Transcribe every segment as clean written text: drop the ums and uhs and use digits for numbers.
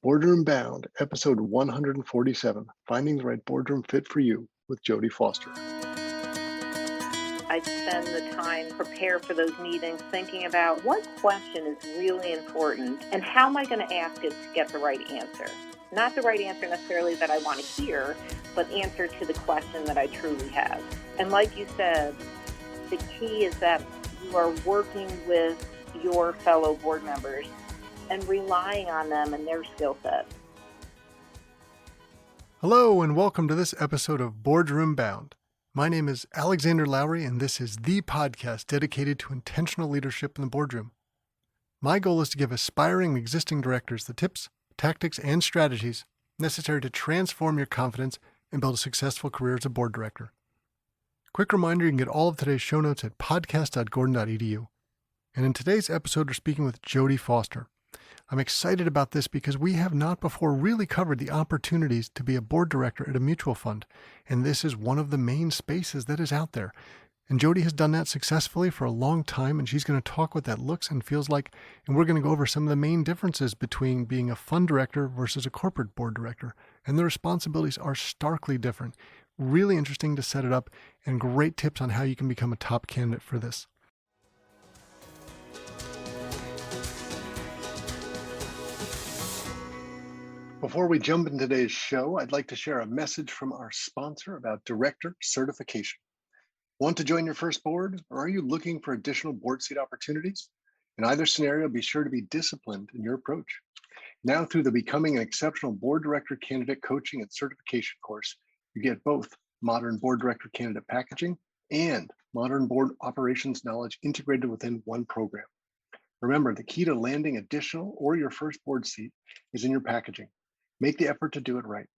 Boardroom Bound, episode 147, Finding the Right Boardroom Fit for You with Jody Foster. I spend the time prepare for those meetings thinking about what question is really important and how am I going to ask it to get the right answer. Not the right answer necessarily that I want to hear, but answer to the question that I truly have. And like you said, the key is that you are working with your fellow board members and relying on them and their skill set. Hello, and welcome to this episode of Boardroom Bound. My name is Alexander Lowry, and this is the podcast dedicated to intentional leadership in the boardroom. My goal is to give aspiring existing directors the tips, tactics, and strategies necessary to transform your confidence and build a successful career as a board director. Quick reminder, you can get all of today's show notes at podcast.gordon.edu. And in today's episode, we're speaking with Jody Foster. I'm excited about this because we have not before really covered the opportunities to be a board director at a mutual fund, and this is one of the main spaces that is out there. And Jody has done that successfully for a long time, and she's going to talk what that looks and feels like, and we're going to go over some of the main differences between being a fund director versus a corporate board director, and the responsibilities are starkly different. Really interesting to set it up, and great tips on how you can become a top candidate for this. Before we jump into today's show, I'd like to share a message from our sponsor about director certification. Want to join your first board, or are you looking for additional board seat opportunities? In either scenario, be sure to be disciplined in your approach. Now, through the Becoming an Exceptional Board Director Candidate Coaching and Certification course, you get both modern board director candidate packaging and modern board operations knowledge integrated within one program. Remember, the key to landing additional or your first board seat is in your packaging. Make the effort to do it right.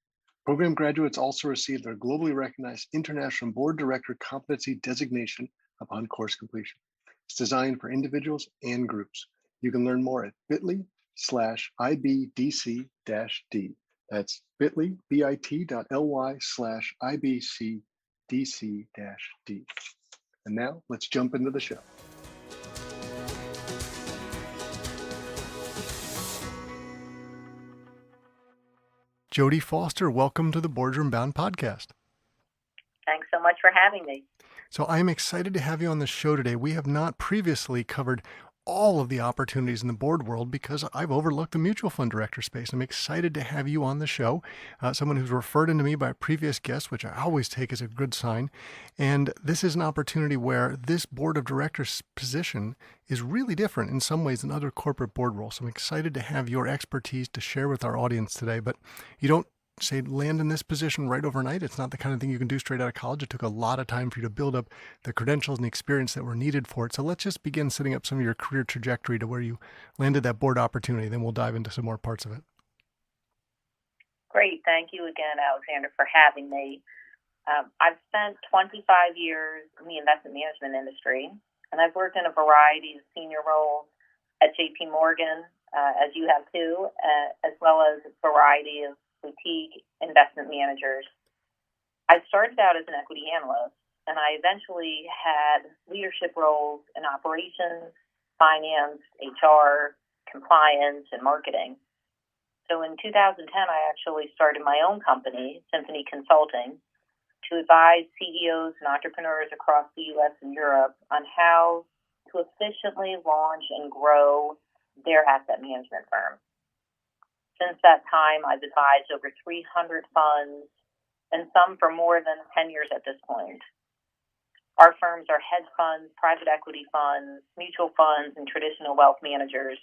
Program graduates also receive their globally recognized International Board Director Competency Designation upon course completion. It's designed for individuals and groups. You can learn more at bit.ly/IBDC-D. That's bit.ly, bit.ly/IBCDC-D. And now let's jump into the show. Jody Foster, welcome to the Boardroom Bound podcast. Thanks so much for having me. So I'm excited to have you on the show today. We have not previously covered all of the opportunities in the board world because I've overlooked the mutual fund director space. I'm excited to have you on the show, someone who's referred into me by a previous guest, which I always take as a good sign. And this is an opportunity where this board of directors position is really different in some ways than other corporate board roles. So I'm excited to have your expertise to share with our audience today. But you don't land in this position right overnight. It's not the kind of thing you can do straight out of college. It took a lot of time for you to build up the credentials and the experience that were needed for it. So let's just begin setting up some of your career trajectory to where you landed that board opportunity. Then we'll dive into some more parts of it. Great. Thank you again, Alexander, for having me. I've spent 25 years in the investment management industry, and I've worked in a variety of senior roles at JP Morgan, as you have too, as well as a variety of boutique investment managers. I started out as an equity analyst, and I eventually had leadership roles in operations, finance, HR, compliance, and marketing. So in 2010, I actually started my own company, Symphony Consulting, to advise CEOs and entrepreneurs across the U.S. and Europe on how to efficiently launch and grow their asset management firm. Since that time, I've advised over 300 funds, and some for more than 10 years at this point. Our firms are hedge funds, private equity funds, mutual funds, and traditional wealth managers.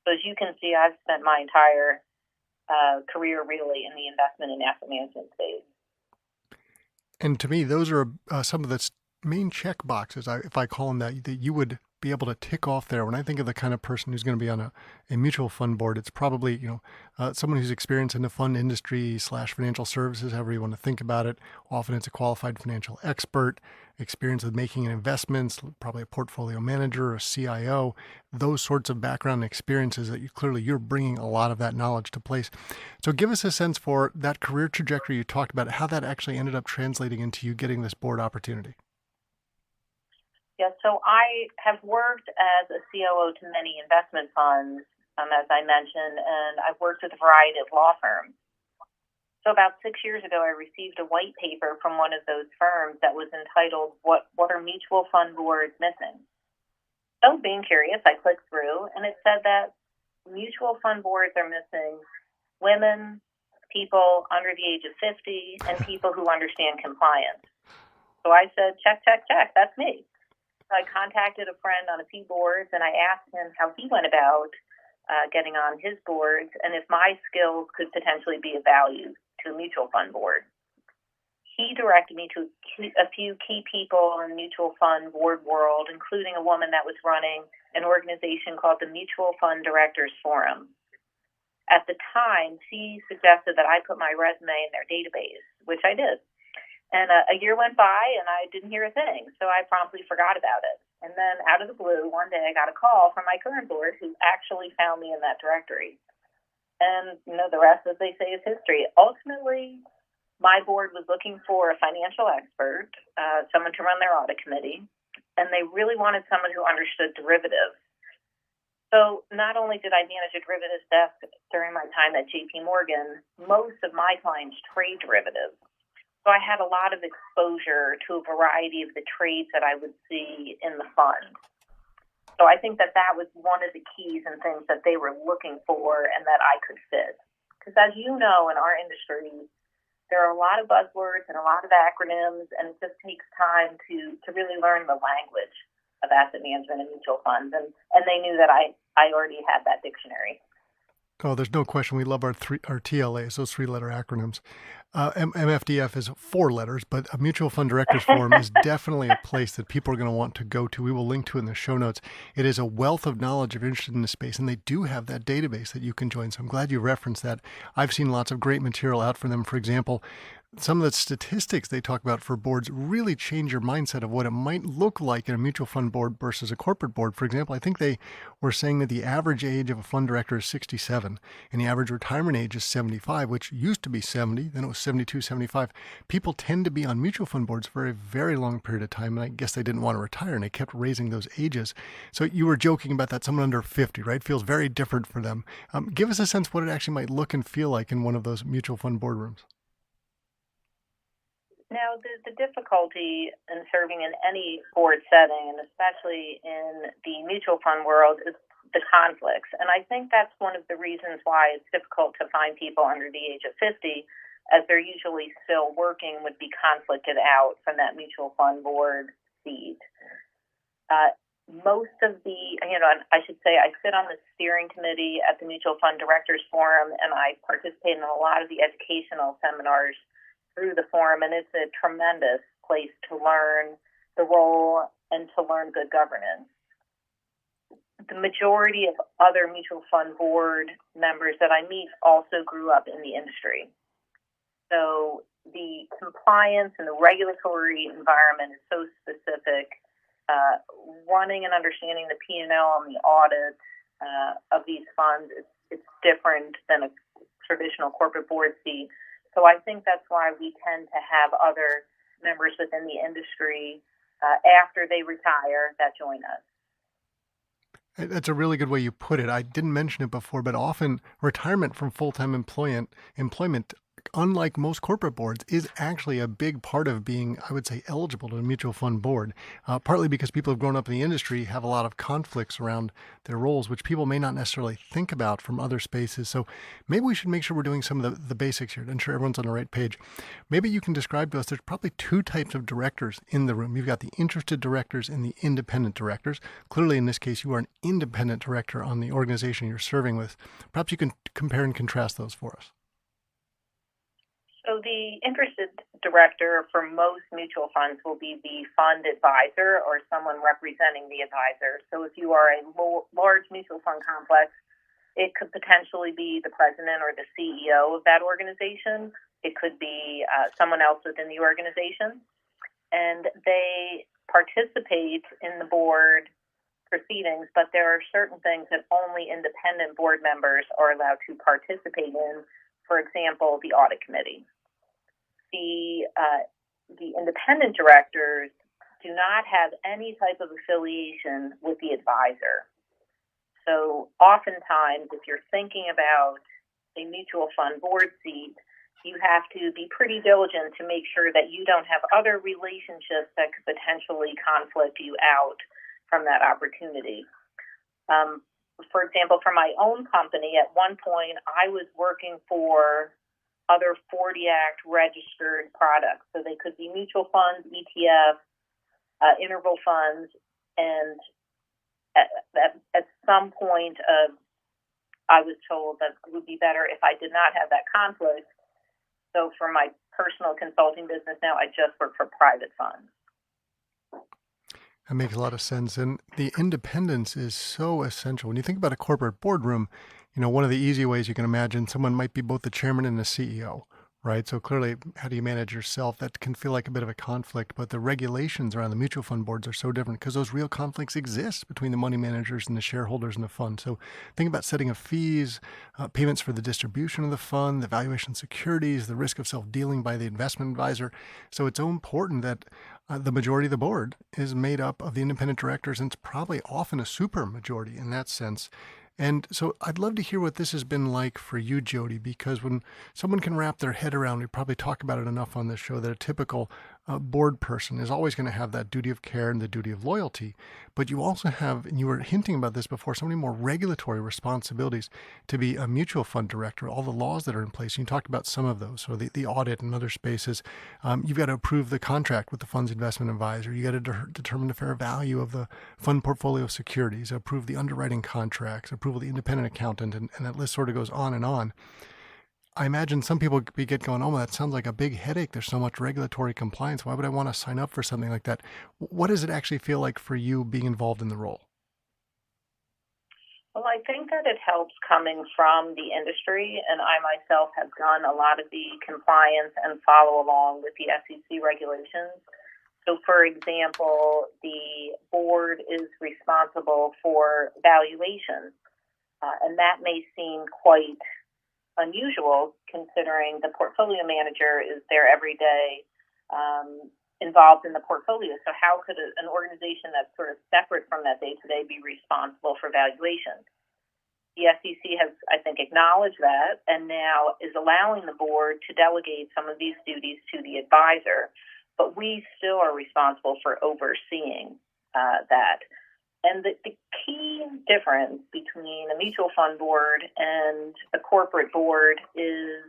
So as you can see, I've spent my entire career really in the investment and asset management space. And to me, those are some of the main check boxes, if I call them that you would be able to tick off there. When I think of the kind of person who's going to be on a mutual fund board, it's probably someone who's experienced in the fund industry / financial services, however you want to think about it. Often it's a qualified financial expert, experience with making investments, probably a portfolio manager, a CIO, those sorts of background and experiences that you're bringing a lot of that knowledge to place. So give us a sense for that career trajectory you talked about, how that actually ended up translating into you getting this board opportunity. Yeah, so I have worked as a COO to many investment funds as I mentioned, and I've worked with a variety of law firms. So about 6 years ago, I received a white paper from one of those firms that was entitled, What Are Mutual Fund Boards Missing? So being curious, I clicked through, and it said that mutual fund boards are missing women, people under the age of 50, and people who understand compliance. So I said, check, check, check, that's me. So I contacted a friend on a few boards, and I asked him how he went about getting on his boards and if my skills could potentially be of value to a mutual fund board. He directed me to a few key people in the mutual fund board world, including a woman that was running an organization called the Mutual Fund Directors Forum. At the time, she suggested that I put my resume in their database, which I did. And a year went by, and I didn't hear a thing, so I promptly forgot about it. And then out of the blue, one day I got a call from my current board who actually found me in that directory. And, the rest, as they say, is history. Ultimately, my board was looking for a financial expert, someone to run their audit committee, and they really wanted someone who understood derivatives. So not only did I manage a derivatives desk during my time at JP Morgan, most of my clients trade derivatives. So I had a lot of exposure to a variety of the trades that I would see in the fund. So I think that was one of the keys and things that they were looking for and that I could fit. Because as you know, in our industry, there are a lot of buzzwords and a lot of acronyms, and it just takes time to really learn the language of asset management and mutual funds. And they knew that I already had that dictionary. Oh, there's no question. We love our TLAs, those three-letter acronyms. MFDF is 4 letters, but a mutual fund directors forum is definitely a place that people are going to want to go to. We will link to it in the show notes. It is a wealth of knowledge if you're interested in the space, and they do have that database that you can join. So I'm glad you referenced that. I've seen lots of great material out for them. For example, some of the statistics they talk about for boards really change your mindset of what it might look like in a mutual fund board versus a corporate board. For example, I think they were saying that the average age of a fund director is 67 and the average retirement age is 75, which used to be 70, then it was 72, 75. People tend to be on mutual fund boards for a very long period of time, and I guess they didn't want to retire, and they kept raising those ages. So you were joking about that, someone under 50, right? Feels very different for them. Give us a sense what it actually might look and feel like in one of those mutual fund boardrooms. Now, the difficulty in serving in any board setting, and especially in the mutual fund world, is the conflicts. And I think that's one of the reasons why it's difficult to find people under the age of 50, as they're usually still working, would be conflicted out from that mutual fund board seat. Most of the, I should say, I sit on the steering committee at the Mutual Fund Directors Forum, and I participate in a lot of the educational seminars through the forum, and it's a tremendous place to learn the role and to learn good governance. The majority of other mutual fund board members that I meet also grew up in the industry. So the compliance and the regulatory environment is so specific. Running and understanding the P&L and the audit of these funds, it's different than a traditional corporate board seat. So I think that's why we tend to have other members within the industry after they retire that join us. That's a really good way you put it. I didn't mention it before, but often retirement from full-time employment, unlike most corporate boards, is actually a big part of being, I would say, eligible to a mutual fund board, partly because people have grown up in the industry, have a lot of conflicts around their roles, which people may not necessarily think about from other spaces. So maybe we should make sure we're doing some of the basics here to ensure everyone's on the right page. Maybe you can describe to us, there's probably 2 types of directors in the room. You've got the interested directors and the independent directors. Clearly, in this case, you are an independent director on the organization you're serving with. Perhaps you can compare and contrast those for us. So the interested director for most mutual funds will be the fund advisor or someone representing the advisor. So if you are a large mutual fund complex, it could potentially be the president or the CEO of that organization. It could be someone else within the organization. And they participate in the board proceedings, but there are certain things that only independent board members are allowed to participate in. For example, the audit committee. The independent directors do not have any type of affiliation with the advisor. So oftentimes, if you're thinking about a mutual fund board seat, you have to be pretty diligent to make sure that you don't have other relationships that could potentially conflict you out from that opportunity. For example, for my own company, at one point, I was working for other 40 Act registered products. So they could be mutual funds, ETFs, interval funds, and at some point, I was told that it would be better if I did not have that conflict. So for my personal consulting business now, I just work for private funds. That makes a lot of sense. And the independence is so essential. When you think about a corporate boardroom, one of the easy ways you can imagine someone might be both the chairman and the CEO, right? So clearly, how do you manage yourself? That can feel like a bit of a conflict, but the regulations around the mutual fund boards are so different because those real conflicts exist between the money managers and the shareholders in the fund. So think about setting of fees, payments for the distribution of the fund, the valuation of securities, the risk of self-dealing by the investment advisor. So it's so important that the majority of the board is made up of the independent directors, and it's probably often a super majority in that sense. And so I'd love to hear what this has been like for you, Jody, because when someone can wrap their head around, we probably talk about it enough on this show, that a typical board person is always going to have that duty of care and the duty of loyalty. But you also have, and you were hinting about this before, so many more regulatory responsibilities to be a mutual fund director, all the laws that are in place. You talked about some of those, so the audit and other spaces. You've got to approve the contract with the fund's investment advisor. You got to determine the fair value of the fund portfolio securities, approve the underwriting contracts, approval of the independent accountant, and that list sort of goes on and on. I imagine some people get going, oh, that sounds like a big headache. There's so much regulatory compliance. Why would I want to sign up for something like that? What does it actually feel like for you being involved in the role? Well, I think that it helps coming from the industry, and I myself have done a lot of the compliance and follow along with the SEC regulations. So, for example, the board is responsible for valuation, and that may seem quite unusual considering the portfolio manager is there every day, involved in the portfolio. So how could an organization that's sort of separate from that day-to-day be responsible for valuation? The SEC has, I think, acknowledged that and now is allowing the board to delegate some of these duties to the advisor, but we still are responsible for overseeing that. And the key difference between a mutual fund board and a corporate board is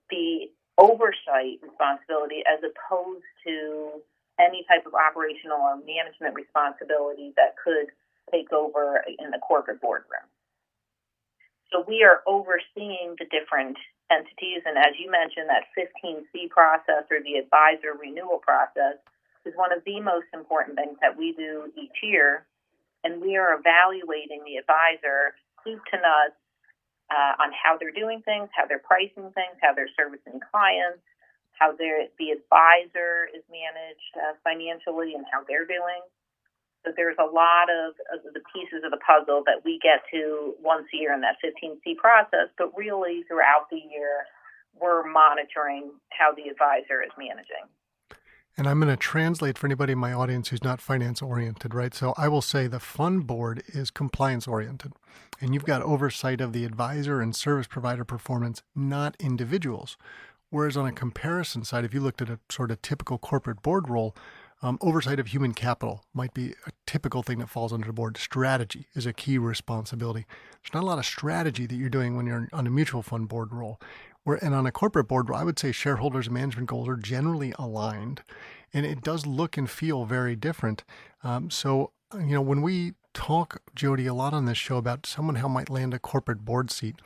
the oversight responsibility as opposed to any type of operational or management responsibility that could take over in the corporate boardroom. So we are overseeing the different entities, and as you mentioned, that 15C process or the advisor renewal process is one of the most important things that we do each year, and we are evaluating the advisor soup to nuts on how they're doing things, how they're pricing things, how they're servicing clients, how the advisor is managed financially, and how they're doing. So there's a lot of the pieces of the puzzle that we get to once a year in that 15C process, but really throughout the year, we're monitoring how the advisor is managing. And I'm going to translate for anybody in my audience who's not finance oriented, right? So I will say the fund board is compliance oriented, and you've got oversight of the advisor and service provider performance, not individuals. Whereas on a comparison side, if you looked at a sort of typical corporate board role, oversight of human capital might be a typical thing that falls under the board. Strategy is a key responsibility. There's not a lot of strategy that you're doing when you're on a mutual fund board role. And on a corporate board, I would say shareholders and management goals are generally aligned, and it does look and feel very different. So, when we talk, Jody, a lot on this show about someone who might land a corporate board seat,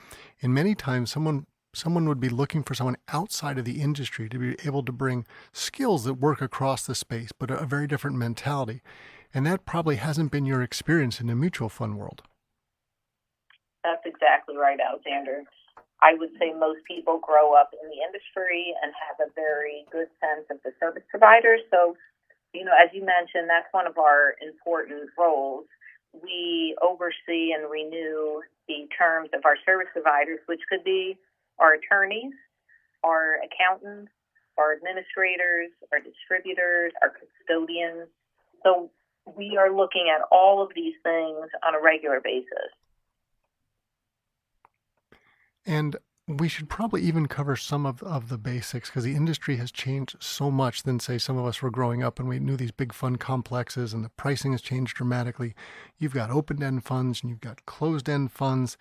and many times someone would be looking for someone outside of the industry to be able to bring skills that work across the space, but a very different mentality. And that probably hasn't been your experience in the mutual fund world. That's exactly right, Alexander. I would say most people grow up in the industry and have a very good sense of the service providers. So, as you mentioned, that's one of our important roles. We oversee and renew the terms of our service providers, which could be our attorneys, our accountants, our administrators, our distributors, our custodians. So we are looking at all of these things on a regular basis. And we should probably even cover some of the basics, because the industry has changed so much than, say, some of us were growing up and we knew these big fund complexes, and the pricing has changed dramatically. You've got open-end funds and you've got closed-end funds.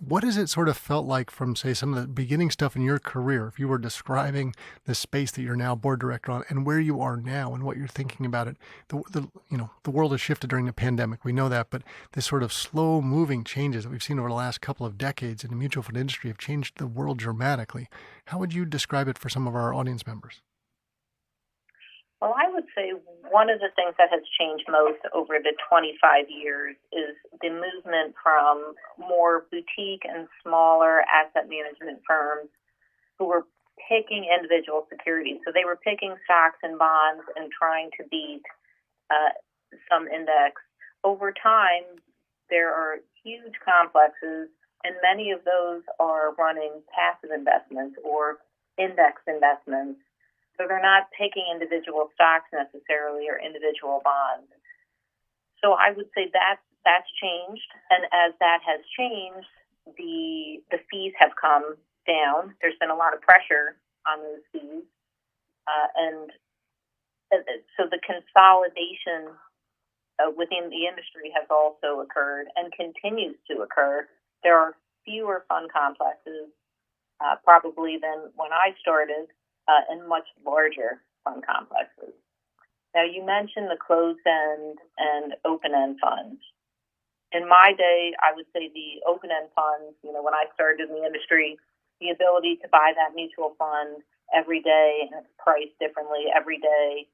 What has it sort of felt like from, say, some of the beginning stuff in your career, if you were describing the space that you're now board director on and where you are now and what you're thinking about it? The world has shifted during the pandemic. We know that, but this sort of slow moving changes that we've seen over the last couple of decades in the mutual fund industry have changed the world dramatically. How would you describe it for some of our audience members? Well, I would say one of the things that has changed most over the 25 years is the movement from more boutique and smaller asset management firms who were picking individual securities. So they were picking stocks and bonds and trying to beat some index. Over time, there are huge complexes, and many of those are running passive investments or index investments. So they're not picking individual stocks necessarily or individual bonds. So I would say that's changed, and as that has changed, the fees have come down. There's been a lot of pressure on those fees, and so the consolidation within the industry has also occurred and continues to occur. There are fewer fund complexes probably than when I started, and much larger fund complexes. Now, you mentioned the closed-end and open-end funds. In my day, I would say the open-end funds, when I started in the industry, the ability to buy that mutual fund every day and it's priced differently every day.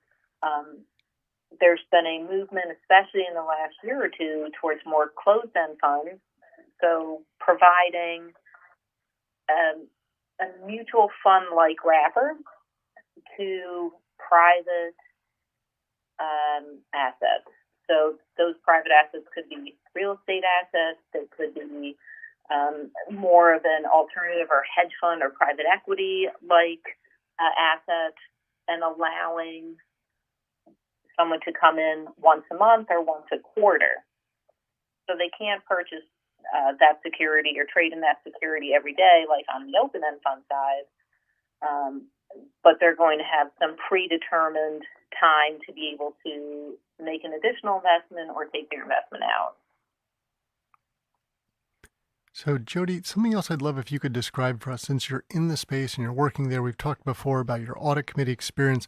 There's been a movement, especially in the last year or two, towards more closed-end funds. So providing a mutual fund-like wrapper to private assets. So those private assets could be real estate assets. They could be more of an alternative or hedge fund or private equity-like asset, and allowing someone to come in once a month or once a quarter. So they can't purchase that security or trade in that security every day, like on the open-end fund side, but they're going to have some predetermined time to be able to make an additional investment or take their investment out. So, Jody, something else I'd love if you could describe for us, since you're in the space and you're working there. We've talked before about your audit committee experience.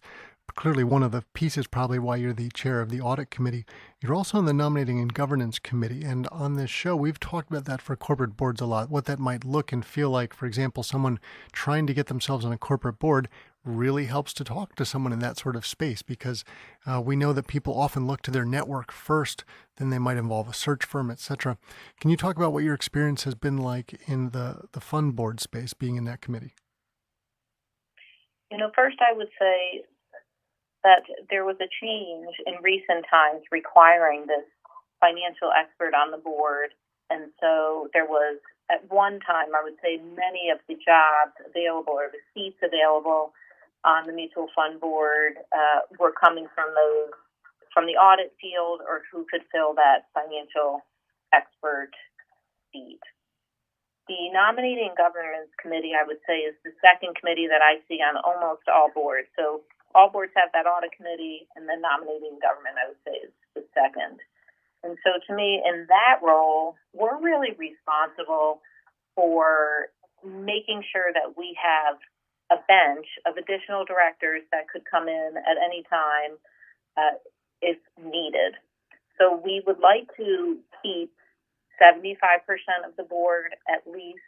Clearly, one of the pieces probably why you're the chair of the audit committee. You're also on the nominating and governance committee. And on this show, we've talked about that for corporate boards a lot, what that might look and feel like. For example, someone trying to get themselves on a corporate board really helps to talk to someone in that sort of space, because we know that people often look to their network first, then they might involve a search firm, etc. Can you talk about what your experience has been like in the fund board space, being in that committee? First I would say that there was a change in recent times requiring this financial expert on the board. And so there was, at one time, I would say many of the jobs available or the seats available on the mutual fund board were coming from the audit field, or who could fill that financial expert seat. The Nominating Governance Committee, I would say, is the second committee that I see on almost all boards. So all boards have that audit committee, and then nominating government, I would say, is the second. And so to me, in that role, we're really responsible for making sure that we have a bench of additional directors that could come in at any time if needed. So we would like to keep 75% of the board at least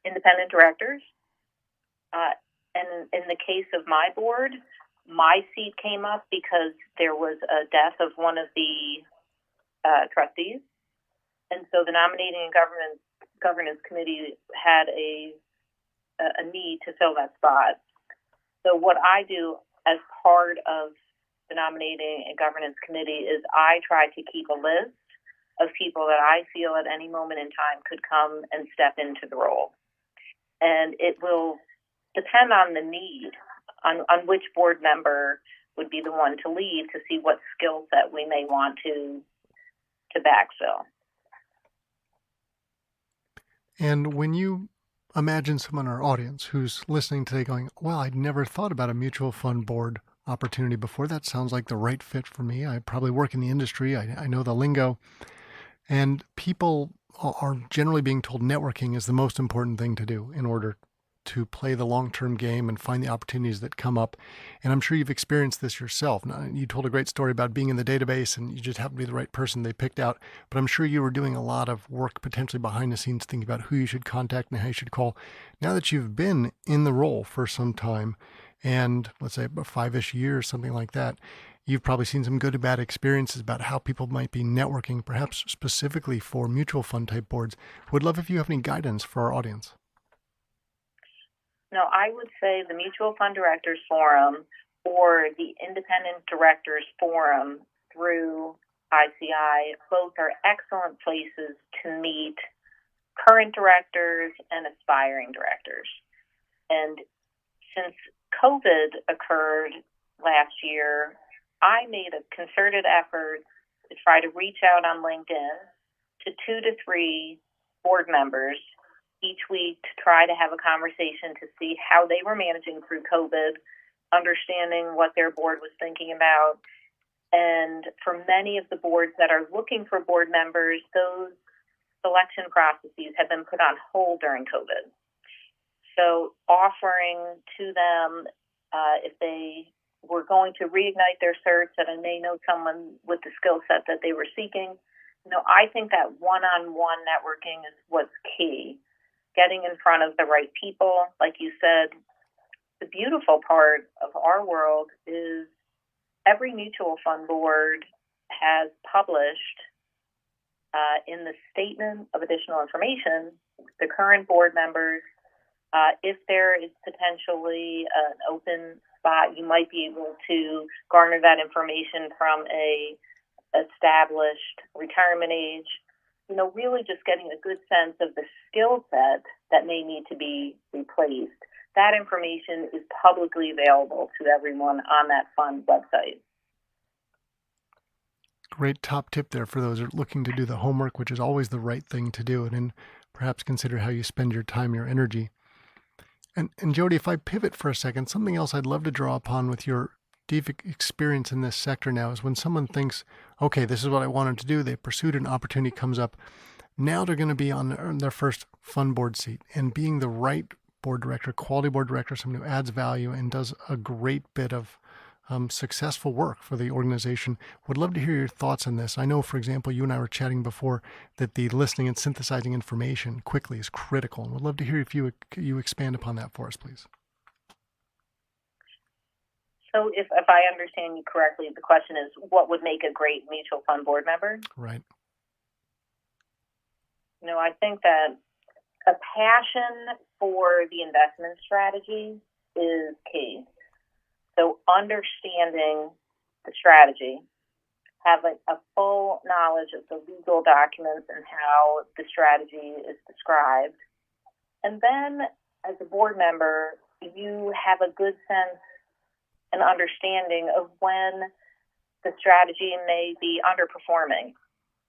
independent directors. And in the case of my board, my seat came up because there was a death of one of the trustees. And so the Nominating and Governance Committee had a need to fill that spot. So what I do as part of the Nominating and Governance Committee is I try to keep a list of people that I feel at any moment in time could come and step into the role. And it will depend on the need, on which board member would be the one to leave to see what skill set we may want to backfill. And when you imagine someone in our audience who's listening today going, well, I'd never thought about a mutual fund board opportunity before. That sounds like the right fit for me. I probably work in the industry. I know the lingo. And people are generally being told networking is the most important thing to do in order to play the long-term game and find the opportunities that come up. And I'm sure you've experienced this yourself. Now, you told a great story about being in the database and you just happened to be the right person they picked out. But I'm sure you were doing a lot of work potentially behind the scenes thinking about who you should contact and how you should call. Now that you've been in the role for some time, and let's say about 5-ish years, something like that, you've probably seen some good and bad experiences about how people might be networking, perhaps specifically for mutual fund type boards. Would love if you have any guidance for our audience. No, I would say the Mutual Fund Directors Forum or the Independent Directors Forum through ICI, both are excellent places to meet current directors and aspiring directors. And since COVID occurred last year, I made a concerted effort to try to reach out on LinkedIn to 2 to 3 board members each week to try to have a conversation to see how they were managing through COVID, understanding what their board was thinking about. And for many of the boards that are looking for board members, those selection processes have been put on hold during COVID. So offering to them, if they were going to reignite their search, that I may know someone with the skill set that they were seeking. I think that one-on-one networking is what's key. Getting in front of the right people. Like you said, the beautiful part of our world is every mutual fund board has published in the statement of additional information, the current board members, if there is potentially an open spot, you might be able to garner that information from a established retirement age. Really just getting a good sense of the skill set that may need to be replaced. That information is publicly available to everyone on that fund website. Great top tip there for those who are looking to do the homework, which is always the right thing to do, and then perhaps consider how you spend your time, your energy. And Jody, if I pivot for a second, something else I'd love to draw upon with your deep experience in this sector now is when someone thinks, okay, this is what I wanted to do, they pursued an opportunity comes up, now they're going to be on their first fund board seat, and being the right board director, quality board director, someone who adds value and does a great bit of successful work for the organization. Would love to hear your thoughts on this. I know, for example, you and I were chatting before that the listening and synthesizing information quickly is critical, and would love to hear if you expand upon that for us, please. So if I understand you correctly, the question is, what would make a great mutual fund board member? Right. I think that a passion for the investment strategy is key. So understanding the strategy, having a full knowledge of the legal documents and how the strategy is described. And then as a board member, you have a good sense and understanding of when the strategy may be underperforming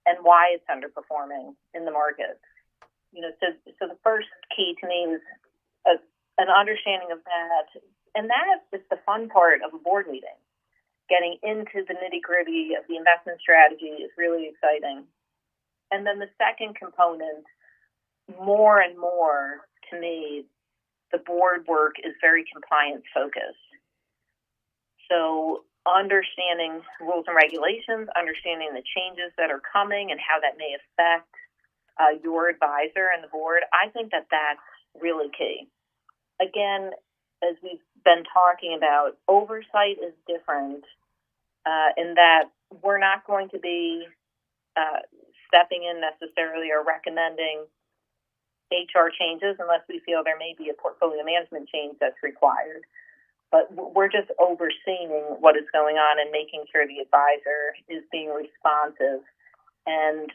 and why it's underperforming in the market. So the first key to me is an understanding of that. And that is the fun part of a board meeting. Getting into the nitty-gritty of the investment strategy is really exciting. And then the second component, more and more to me, the board work is very compliance-focused. So understanding rules and regulations, understanding the changes that are coming and how that may affect your advisor and the board, I think that that's really key. Again, as we've been talking about, oversight is different in that we're not going to be stepping in necessarily or recommending HR changes unless we feel there may be a portfolio management change that's required. But we're just overseeing what is going on and making sure the advisor is being responsive. And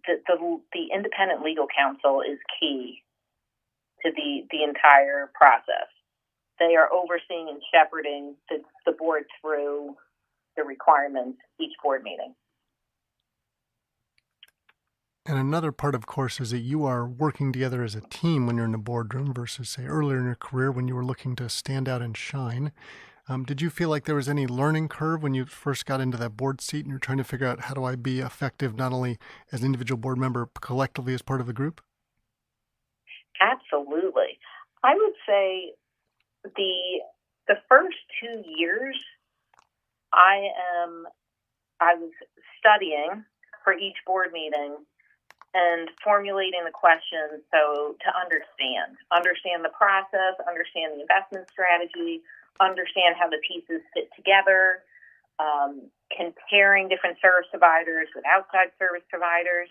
the independent legal counsel is key to the entire process. they are overseeing and shepherding the board through the requirements each board meeting. And another part, of course, is that you are working together as a team when you're in the boardroom versus, say, earlier in your career when you were looking to stand out and shine. Did you feel like there was any learning curve when you first got into that board seat and you're trying to figure out how do I be effective not only as an individual board member, but collectively as part of the group? Absolutely. I would say the first 2 years I was studying for each board meeting and formulating the questions so to understand the process, understand the investment strategy, understand how the pieces fit together, comparing different service providers with outside service providers.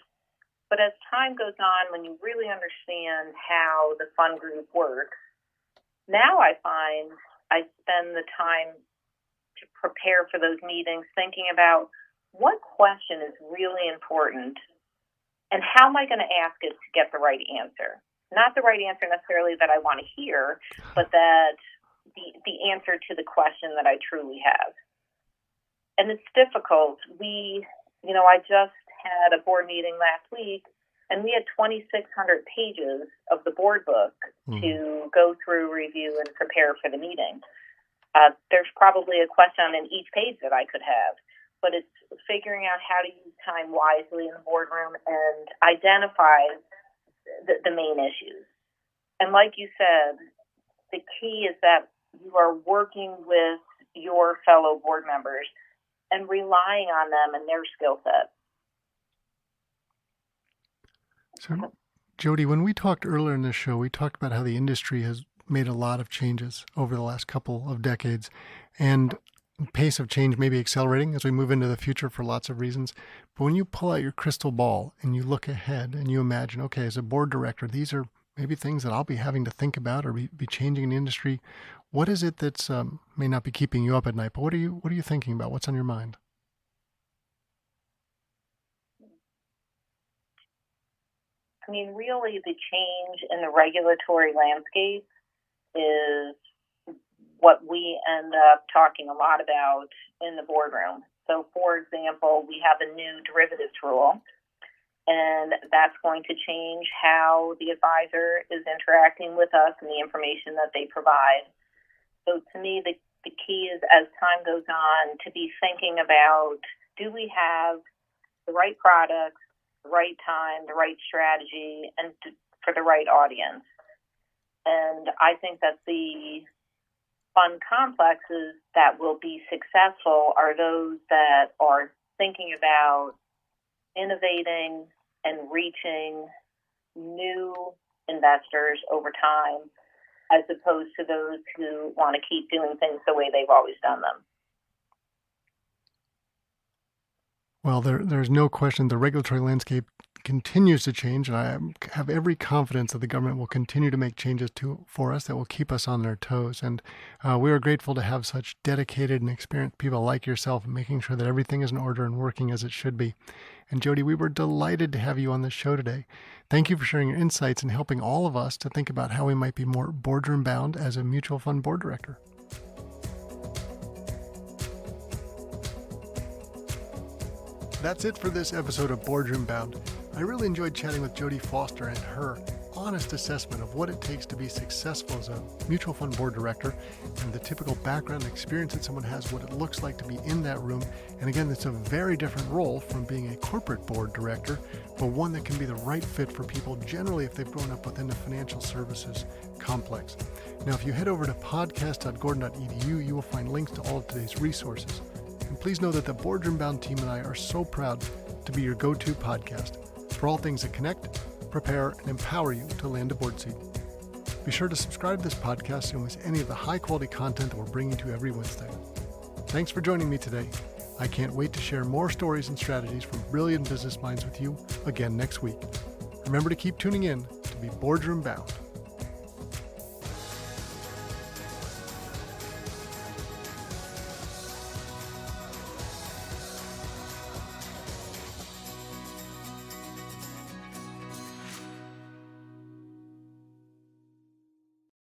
But as time goes on, when you really understand how the fund group works, now I find I spend the time to prepare for those meetings thinking about what question is really important and how am I going to ask it to get the right answer? Not the right answer necessarily that I want to hear, but that the answer to the question that I truly have. And it's difficult. I just had a board meeting last week, and we had 2,600 pages of the board book to go through, review, and prepare for the meeting. There's probably a question on each page that I could have, but it's figuring out how to use time wisely in the boardroom and identify the main issues. And like you said, the key is that you are working with your fellow board members and relying on them and their skill set. So, Jody, when we talked earlier in the show, we talked about how the industry has made a lot of changes over the last couple of decades, and the pace of change may be accelerating as we move into the future for lots of reasons. But when you pull out your crystal ball and you look ahead and you imagine, okay, as a board director, these are maybe things that I'll be having to think about or be changing in the industry. What is it that's may not be keeping you up at night, but what are you thinking about? What's on your mind? I mean, really, the change in the regulatory landscape is what we end up talking a lot about in the boardroom. So, for example, we have a new derivatives rule, and that's going to change how the advisor is interacting with us and the information that they provide. So, to me, the key is, as time goes on, to be thinking about, do we have the right products, the right time, the right strategy, and for the right audience. And I think that the fund complexes that will be successful are those that are thinking about innovating and reaching new investors over time, as opposed to those who want to keep doing things the way they've always done them. Well, there's no question the regulatory landscape continues to change, and I have every confidence that the government will continue to make changes for us that will keep us on their toes. And we are grateful to have such dedicated and experienced people like yourself making sure that everything is in order and working as it should be. And Jody, we were delighted to have you on the show today. Thank you for sharing your insights and helping all of us to think about how we might be more boardroom bound as a mutual fund board director. That's it for this episode of Boardroom Bound. I really enjoyed chatting with Jody Foster and her honest assessment of what it takes to be successful as a mutual fund board director and the typical background and experience that someone has, what it looks like to be in that room. And again, it's a very different role from being a corporate board director, but one that can be the right fit for people generally if they've grown up within the financial services complex. Now, if you head over to podcast.gordon.edu, you will find links to all of today's resources. And please know that the Boardroom Bound team and I are so proud to be your go-to podcast for all things that connect, prepare, and empower you to land a board seat. Be sure to subscribe to this podcast so you don't miss any of the high-quality content that we're bringing to you every Wednesday. Thanks for joining me today. I can't wait to share more stories and strategies from brilliant business minds with you again next week. Remember to keep tuning in to be Boardroom Bound.